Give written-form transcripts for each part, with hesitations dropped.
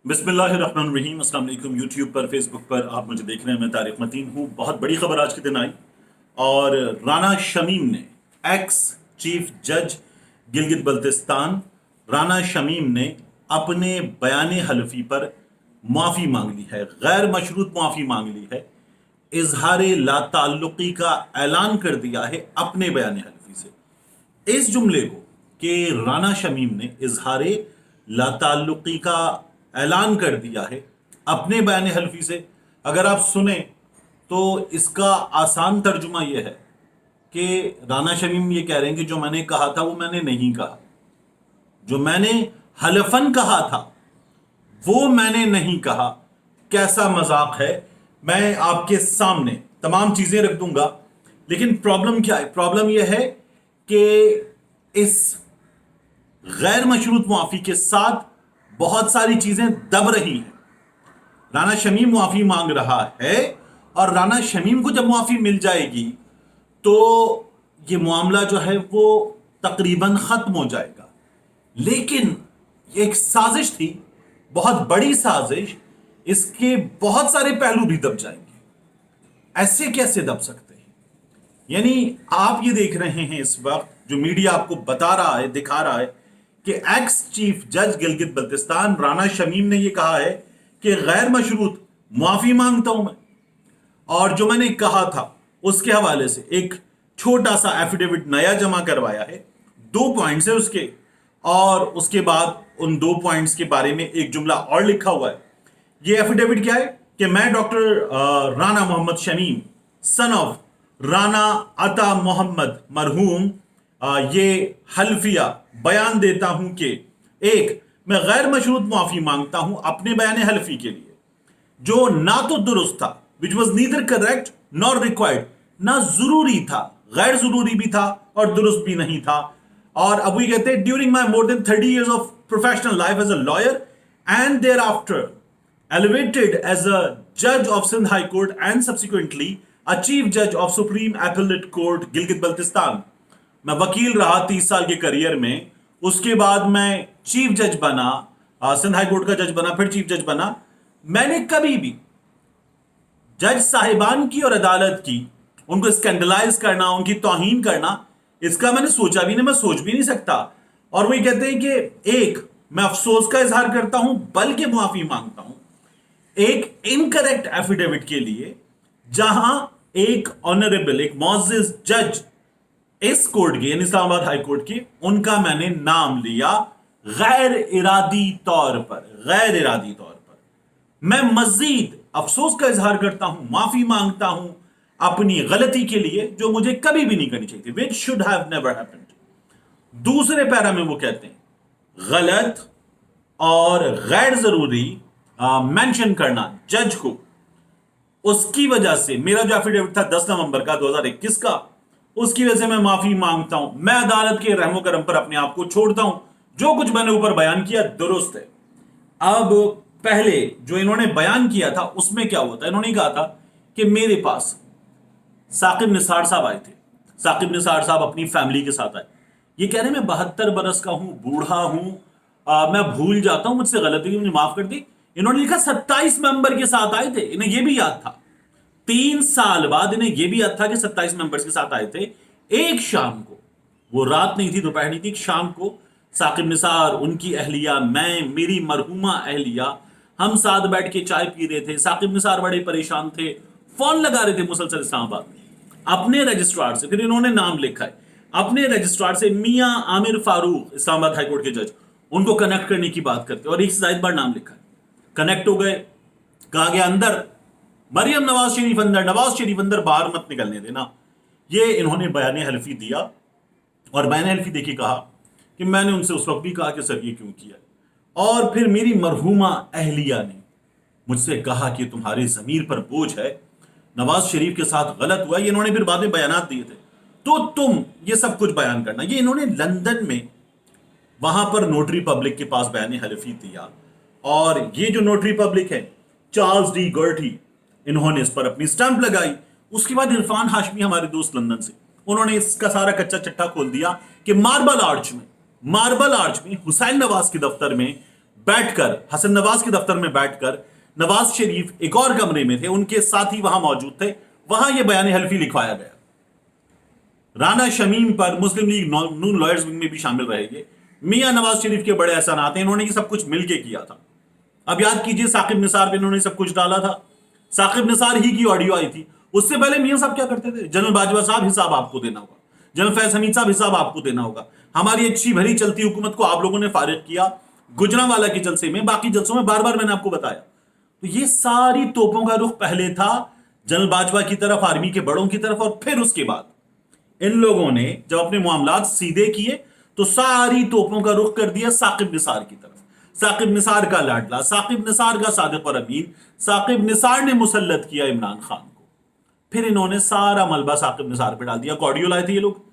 बिस्मिल्लाहिर्रहमानिर्रहीम। अस्सलाम वालेकुम। यूट्यूब पर, फेसबुक पर आप मुझे देख रहे हैं। मैं तारिक मतीन हूँ। बहुत बड़ी खबर आज के दिन आई और राना शमीम ने, एक्स चीफ जज गिलगित बल्तिस्तान राना शमीम ने अपने बयान हलफी पर माफ़ी मांग ली है, गैर मशरूत माफ़ी मांग ली है। इजहार लाताल्लुकी का ऐलान कर दिया है अपने बयान हलफी से। इस जुमले को कि राना शमीम ने इजहार लाताल्लुकी का ऐलान कर दिया है अपने बयान हलफी से, अगर आप सुने तो इसका आसान तर्जुमा यह है कि राना शमीम ये कह रहे हैं कि जो मैंने कहा था वो मैंने नहीं कहा, जो मैंने हलफन कहा था वो मैंने नहीं कहा। कैसा मजाक है। मैं आपके सामने तमाम चीजें रख दूंगा, लेकिन प्रॉब्लम क्या है? प्रॉब्लम यह है कि इस गैर मशरूत मुआफी के साथ बहुत सारी चीजें दब रही हैं। राना शमीम मुआफी मांग रहा है और राना शमीम को जब मुआफी मिल जाएगी तो ये मामला जो है वो तकरीबन खत्म हो जाएगा। लेकिन ये एक साजिश थी, बहुत बड़ी साजिश। इसके बहुत सारे पहलू भी दब जाएंगे। ऐसे कैसे दब सकते हैं? यानी आप ये देख रहे हैं इस वक्त जो मीडिया आपको बता रहा है, दिखा रहा है कि एक्स चीफ जज गिलगित बल्तिस्तान राना शमीम ने यह कहा है कि गैर मशरूत माफी मांगता हूं मैं, और जो मैंने कहा था उसके हवाले से एक छोटा सा एफिडेविट नया जमा करवाया है। 2 पॉइंट्स है उसके, और उसके बाद उन 2 पॉइंट्स के बारे में एक जुमला और लिखा हुआ है। ये एफिडेविट क्या है कि मैं doctor Rana Mohammad Shamim, son of Rana Ata Mohammad मरहूम, ये हल्फिया बयान देता हूं कि एक, मैं गैर मशरूत माफी मांगता हूं अपने बयान हल्फी के लिए जो ना तो दुरुस्त था, which was neither correct nor required, ना जरूरी था, गैर जरूरी भी था और दुरुस्त भी नहीं था। और अब ये कहते हैं during my more than 30 years of professional life as a lawyer and thereafter elevated as a judge of Sindh High Court and subsequently a chief judge of Supreme Appellate Court Gilgit Baltistan. मैं वकील रहा 30 साल के career में, उसके बाद मैं chief जज बना, सिंध हाई कोर्ट का जज बना, फिर चीफ जज बना। मैंने कभी भी जज साहिबान की और अदालत की उनको स्कैंडलाइज करना, उनकी तौहीन करना, इसका मैंने सोचा भी नहीं, मैं सोच भी नहीं सकता। और वही कहते हैं कि एक, मैं अफसोस का इजहार करता हूं बल्कि मुआफी मांगता हूं एक इनकरेक्ट एफिडेविट के लिए, जहां एक ऑनरेबल, एक मोअज़्ज़िज़ जज इस कोर्ट के, यानी इस्लामाबाद हाई कोर्ट के, उनका मैंने नाम लिया गैर इरादी तौर पर। गैर इरादी तौर पर मैं मजीद अफसोस का इजहार करता हूं, माफी मांगता हूं अपनी गलती के लिए जो मुझे कभी भी नहीं करनी चाहिए थी, which should have never happened. दूसरे पैरा में वो कहते हैं गलत और गैर जरूरी मेंशन करना जज को, उसकी वजह से मेरा जो एफिडेविट था 10 नवंबर का 2021 का, उसकी वजह से मैं माफी मांगता हूं। मैं अदालत के रहमो करम पर अपने आप को छोड़ता हूं। जो कुछ मैंने ऊपर बयान किया दुरुस्त है। अब पहले जो इन्होंने बयान किया था उसमें क्या हुआ था? इन्होंने कहा था कि मेरे पास साकिब निसार साहब आए थे। साकिब निसार साहब अपनी फैमिली के साथ आए। ये कह रहे हैं मैं 72 बरस का हूं, बूढ़ा हूं, मैं भूल जाता हूं, मुझसे गलती हुई, मुझे माफ कर दी। इन्होंने लिखा 27 मेंबर के साथ आए थे। इन्हें यह भी याद था, 3 साल बाद इन्हें यह भी याद था कि 27 मेंबर्स के साथ आए थे। एक शाम को, वो रात नहीं थी, दोपहर नहीं थी, एक शाम को साकिब निसार, उनकी अहलिया, मैं, मेरी मरहुमा अहलिया, हम साथ बैठ के चाय पी रहे थे। साकिब निसार बड़े परेशान थे, फोन लगा रहे थे मुसलसल इस्लामाबाद में अपने रजिस्ट्रार से। फिर इन्होंने नाम लिखा है अपने रजिस्ट्रार से, मियां आमिर फारूक, इस्लामाबाद हाई कोर्ट के जज, उनको कनेक्ट करने की बात करते, और एक से ज्यादा बार नाम लिखा है। कनेक्ट हो गए, कहा गया अंदर, मरियम नवाज शरीफ अंदर, नवाज शरीफ अंदर, बाहर मत निकलने देना। ये इन्होंने बयान हल्फी दिया, और बयान हल्फी देखिए कहा कि मैंने उनसे उस वक्त भी कहा कि सर ये क्यों किया। और फिर मेरी मरहुमा अहलिया ने मुझसे कहा कि तुम्हारे जमीर पर बोझ है, नवाज शरीफ के साथ गलत हुआ। ये इन्होंने फिर बाद में बयानात दिए थे, तो तुम ये सब कुछ बयान करना। ये इन्होंने लंदन में वहां पर नोटरी पब्लिक के पास बयान हल्फी दिया, और ये जो नोटरी पब्लिक है, चार्ल्स डी गर्टी, इन्होंने इस पर अपनी स्टैंप लगाई। उसके बाद इरफान हाशमी, हमारे दोस्त लंदन से, उन्होंने इसका सारा कच्चा चट्टा खोल दिया कि मार्बल आर्च में हुसैन नवाज के दफ्तर में बैठकर, हसन नवाज के दफ्तर में बैठकर नवाज शरीफ एक और कमरे में थे, उनके साथी वहां मौजूद थे, वहां यह बयान हल्फी लिखवाया गया। राना शमीम पर मुस्लिम लीग नून लॉयर्स विंग में भी शामिल रहेंगे। मियां नवाज शरीफ के बड़े एहसानात हैं, इन्होंने ये सब कुछ मिलके किया था। अब याद कीजिए साकिब निसार पे इन्होंने सब कुछ डाला था, साकिब निसार ही की ऑडियो आई थी। उससे पहले मियां साहब क्या करते थे, जनरल बाजवा साहब हिसाब आपको देना होगा, जनरल फैज हमीद साहब हिसाब आपको देना होगा। हमारी अच्छी भली चलती हुकूमत को आप लोगों ने फारिग किया गुजरांवाला के जलसे में, बाकी जलसों में बार बार मैंने आपको बताया। तो ये सारी तोपों का रुख पहले था जनरल बाजवा की तरफ, आर्मी के बड़ों की तरफ, और फिर उसके बाद इन लोगों ने जब अपने मामलात सीधे किए तो सारी तोपों का रुख कर दिया साकिब निसार की तरफ। साकिब निसार का लाडला, साकिब निसार का सादिक और अमीन, साकिब निसार ने मुसल्लत किया इमरान खान को। फिर इन्होंने सारा मलबा साकिब निसार पे डाल दिया। ऑडियो लाए थे ये लोग,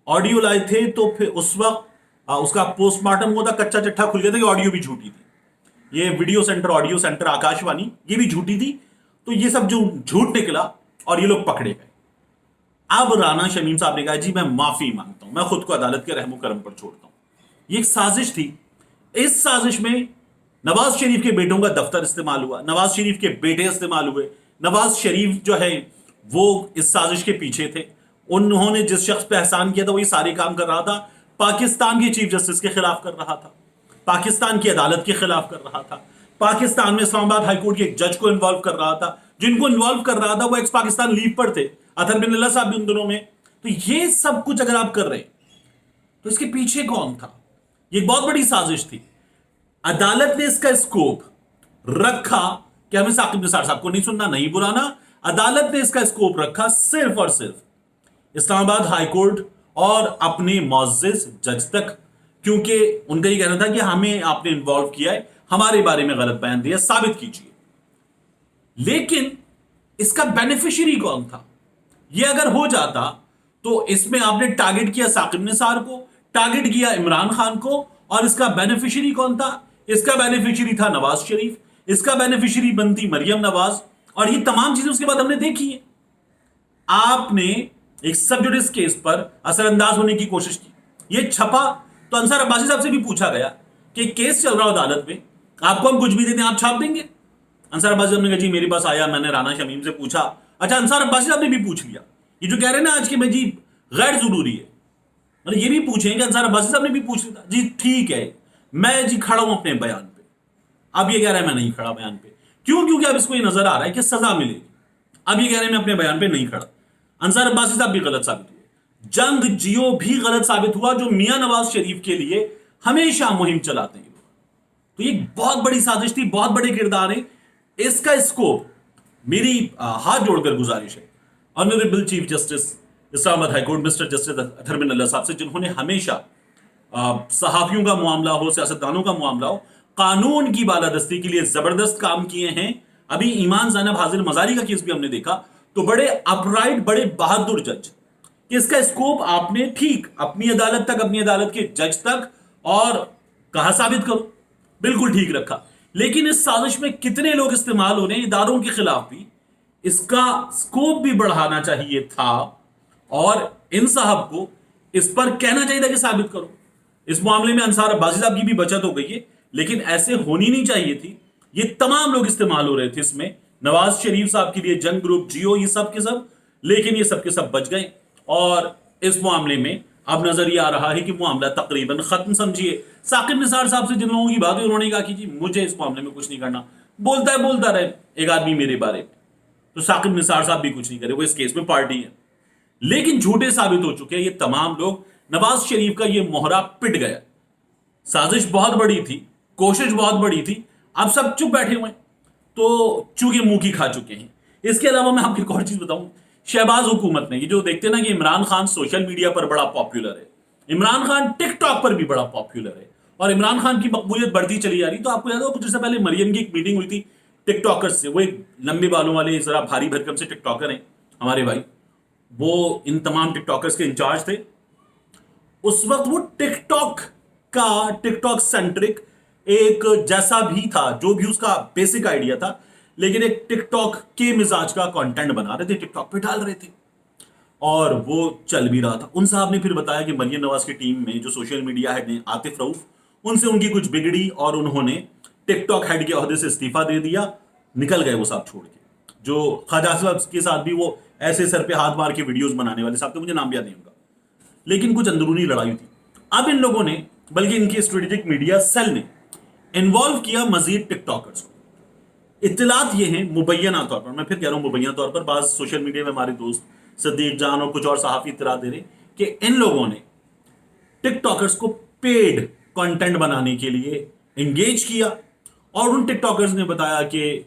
ऑडियो लाए थे तो फिर उस वक्त उसका पोस्टमार्टम हुआ था, कच्चा चिट्ठा खुल गया था कि ऑडियो भी झूठी थी। ये video centre, audio centre, Akashvani, ये भी झूठी थी। तो ये सब जो झूठ निकला और ये लोग पकड़े गए। अब राना शमीम साहब ने कहा जी मैं माफी मांगता हूं, मैं खुद को अदालत के रहमो करम पर छोड़ता हूं। ये एक साजिश थी। इस साजिश में नवाज शरीफ के बेटों का दफ्तर इस्तेमाल हुआ, नवाज शरीफ के बेटे इस्तेमाल हुए। नवाज शरीफ जो है वो इस साजिश के पीछे थे। उन्होंने जिस शख्स पे एहसान किया था वही सारे काम कर रहा था। पाकिस्तान के चीफ जस्टिस के खिलाफ कर रहा था, पाकिस्तान की अदालत के खिलाफ कर रहा था, पाकिस्तान में इस्लामाबाद हाईकोर्ट के एक जज को इन्वॉल्व कर रहा था। जिनको इन्वॉल्व कर रहा था वो एक्स पाकिस्तान लीव पर थे, अतहर बिन अल्लाह साहब भी उन दिनों में। तो ये सब कुछ अगर आप कर रहे हैं तो इसके पीछे कौन था? ये बहुत बड़ी साजिश थी। अदालत ने इसका स्कोप रखा कि हमें साकिब निसार साहब को नहीं सुनना, नहीं बुलाना। अदालत ने इसका स्कोप रखा सिर्फ और सिर्फ इस्लामाबाद हाईकोर्ट और अपने मुअज़्ज़िज़ जज तक, क्योंकि उनका ये कहना था कि हमें आपने इन्वॉल्व किया है, हमारे बारे में गलत बयान दिया, साबित कीजिए। लेकिन इसका बेनिफिशियरी कौन था? ये अगर हो जाता तो इसमें आपने टारगेट किया साकिब निसार को, टारगेट किया इमरान खान को, और इसका बेनिफिशियरी कौन था? इसका बेनिफिशियरी था नवाज शरीफ, इसका बेनिफिशियरी बनती मरियम नवाज। और ये तमाम चीजें उसके बाद हमने देखी है। आपने एक सब जुडिस केस पर असरअंदाज होने की कोशिश की, ये छपा तो अंसार अब्बासी साहब से भी पूछा गया कि केस चल रहा हो अदालत में, आपको हम कुछ भी देते हैं, आप छाप देंगे? अंसार अब्बासी साहब ने कहा जी मेरे पास आया, मैंने राना शमीम से पूछा। अच्छा, अंसार अब्बासी साहब ने भी पूछ लिया। ये जो कह रहे हैं ना आज के में जी गैर जरूरी है, मतलब ये भी पूछें कि अंसार अब्बासी साहब ने भी पूछ लिया। जी ठीक है, मैं जी खड़ा हूं अपने बयान पे। अब ये कह रहा है मैं नहीं खड़ा बयान पे। क्यों? क्योंकि अब इसको ये नजर आ रहा है कि सजा मिलेगी। अब ये कह रहे हैं मैं अपने बयान पे नहीं खड़ा। अंसार अब्बासी साहब भी गलत साबित हुए, जंग जियो भी गलत साबित हुआ, जो मियां नवाज शरीफ के लिए हमेशा मुहिम चलाते हैं। तो ये बहुत बड़ी साजिश थी, बहुत बड़े किरदार है। इसका स्कोप, मेरी हाथ जोड़कर गुजारिश है honourable chief justice Islamabad high court mister justice Athar Minallah साहब से, जिन्होंने हमेशा सहाफियों का मामला हो, सियासतदानों का मामला हो, कानून की बालादस्ती के लिए जबरदस्त काम किए हैं। अभी ईमान ज़ैनब हाजिर मजारी का केस भी हमने देखा, तो बड़े अपराइट, बड़े बहादुर जज। इसका स्कोप आपने ठीक अपनी अदालत तक, अपनी अदालत के जज तक, और कहा साबित करो, बिल्कुल ठीक रखा। लेकिन इस साजिश में कितने लोग इस्तेमाल हो रहे हैं इदारों के खिलाफ भी, इसका स्कोप भी बढ़ाना चाहिए था, और इन साहब को इस पर कहना चाहिए था कि साबित करो। इस मामले में अंसार अब्बासी साहब की भी बचत हो गई है, लेकिन ऐसे होनी नहीं चाहिए थी। ये तमाम लोग इस्तेमाल हो रहे थे इसमें, नवाज शरीफ साहब के लिए जंग ग्रुप, जियो, ये सब के सब, लेकिन ये सब के सब बच गए। और इस मामले में अब नजर ये आ रहा है कि मामला तकरीबन खत्म समझिए। साकिब निसार साहब से जिन लोगों की बात हुई, उन्होंने कहा कि जी मुझे इस मामले में कुछ नहीं करना, बोलता रहे एक आदमी मेरे बारे में, तो साकिब निसार साहब भी कुछ नहीं करे, वो इस केस में पार्टी है। लेकिन झूठे साबित हो चुके हैं ये तमाम लोग। नवाज शरीफ का ये मोहरा पिट गया। साजिश बहुत बड़ी थी, कोशिश बहुत बड़ी थी, अब सब चुप बैठे हुए हैं, तो चूंकि मुंह की खा चुके हैं। इसके अलावा मैं आपको एक और चीज बताऊं, शहबाज हुकूमत ने, ये जो देखते हैं ना कि इमरान खान सोशल मीडिया पर बड़ा पॉपुलर है, इमरान खान टिकटॉक पर भी बड़ा पॉपुलर है, और इमरान खान की मकबूलियत बढ़ती चली जा रही। तो आपको याद हो कुछ दिन से पहले मरियम की एक मीटिंग हुई थी टिकटॉकर्स से, वो एक लंबे बालों वाले जरा भारी भरकम से टिकटॉकर हैं हमारे भाई, वो इन तमाम टिकटॉकर्स के इंचार्ज थे। उस वक्त वो टिकटॉक सेंट्रिक एक जैसा भी था, जो भी उसका बेसिक आइडिया था, लेकिन एक टिकटॉक के मिजाज का कंटेंट बना रहे थे, टिकटॉक पे डाल रहे थे, और वो चल भी रहा था। उन साहब ने फिर बताया कि मरियम नवाज की टीम में जो सोशल मीडिया हेड हैं आतिफ रऊफ, ان سے ان کی کچھ بگڑی اور انہوں نے ٹک ٹاک ہیڈ کے عہدے سے استعفیٰ دے دیا, نکل گئے وہ صاحب چھوڑ کے. جو خواجہ صاحب کے ساتھ بھی وہ ایسے سر پہ ہاتھ مار کے ویڈیوز بنانے والے صاحب تھے, مجھے نام یاد نہیں ان کا, لیکن کچھ اندرونی لڑائی تھی. اب ان لوگوں نے, بلکہ ان کی اسٹریٹجک میڈیا سیل نے انوالو کیا مزید ٹک ٹاکرز کو. اطلاعات یہ ہیں مبینہ طور پر, میں پھر کہہ رہا ہوں مبینہ طور پر, بعض سوشل میڈیا میں ہمارے دوست صدیق جان اور کچھ اور صحافی اطلاعات دے رہے ہیں کہ ان لوگوں نے ٹک ٹاکرز کو پیڈ کنٹینٹ بنانے کے لیے انگیج کیا, اور ان ٹک ٹاکرز نے بتایا کہ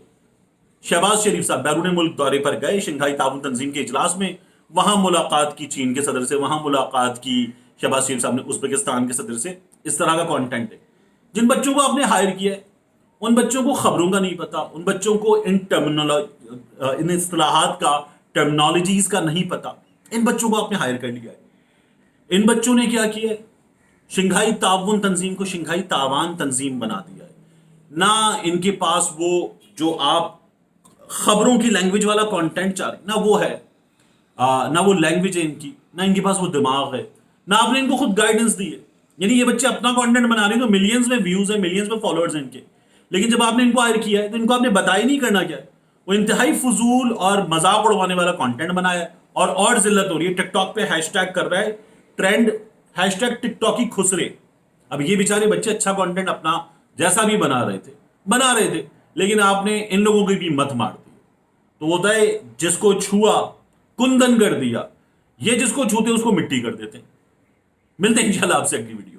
شہباز شریف صاحب بیرون ملک دورے پر گئے شنگھائی تعاون تنظیم کے اجلاس میں, وہاں ملاقات کی چین کے صدر سے, وہاں ملاقات کی شہباز شریف صاحب نے ازبکستان کے صدر سے. اس طرح کا کانٹینٹ ہے. جن بچوں کو آپ نے ہائر کیا ہے ان بچوں کو خبروں کا نہیں پتا, ان بچوں کو ان اصطلاحات کا, ٹرمنالوجیز کا نہیں پتا. ان بچوں کو آپ نے ہائر کر لیا ہے. ان بچوں نے کیا کیا ہے, شنگھائی تعاون تنظیم کو شنگھائی تاوان تنظیم بنا دیا ہے. نہ ان کے پاس وہ جو آپ خبروں کی لینگویج والا کانٹینٹ چاہ رہے ہیں, نہ وہ ہے, نہ وہ لینگویج ہے ان کی, نہ ان کے پاس وہ دماغ ہے, نہ آپ نے ان کو خود گائیڈنس دی ہے. یعنی یہ بچے اپنا کانٹینٹ بنا رہے ہیں تو ملینز میں ویوز ہیں, ملینز میں فالوورز ہیں ان کے, لیکن جب آپ نے ان کو ہائر کیا ہے تو ان کو آپ نے بتایا نہیں کرنا کیا ہے. وہ انتہائی فضول اور مذاق اڑوانے والا کانٹینٹ بنایا ہے, اور ذلت ہو رہی ہے. ٹک ٹاک پہ ہیش ٹیگ کر رہا ہے ٹرینڈ, ہیش ٹیگ ٹک ٹاک کی خسرے. اب یہ بیچارے بچے اچھا کانٹینٹ اپنا جیسا بھی بنا رہے تھے, لیکن آپ نے ان لوگوں کی بھی مت مار دی. تو ہوتا ہے جس کو چھوا کندن کر دیا, یہ جس کو چھوتے اس کو مٹی کر دیتے ہیں. ملتے ہیں انشاءاللہ آپ سے اگلی ویڈیو.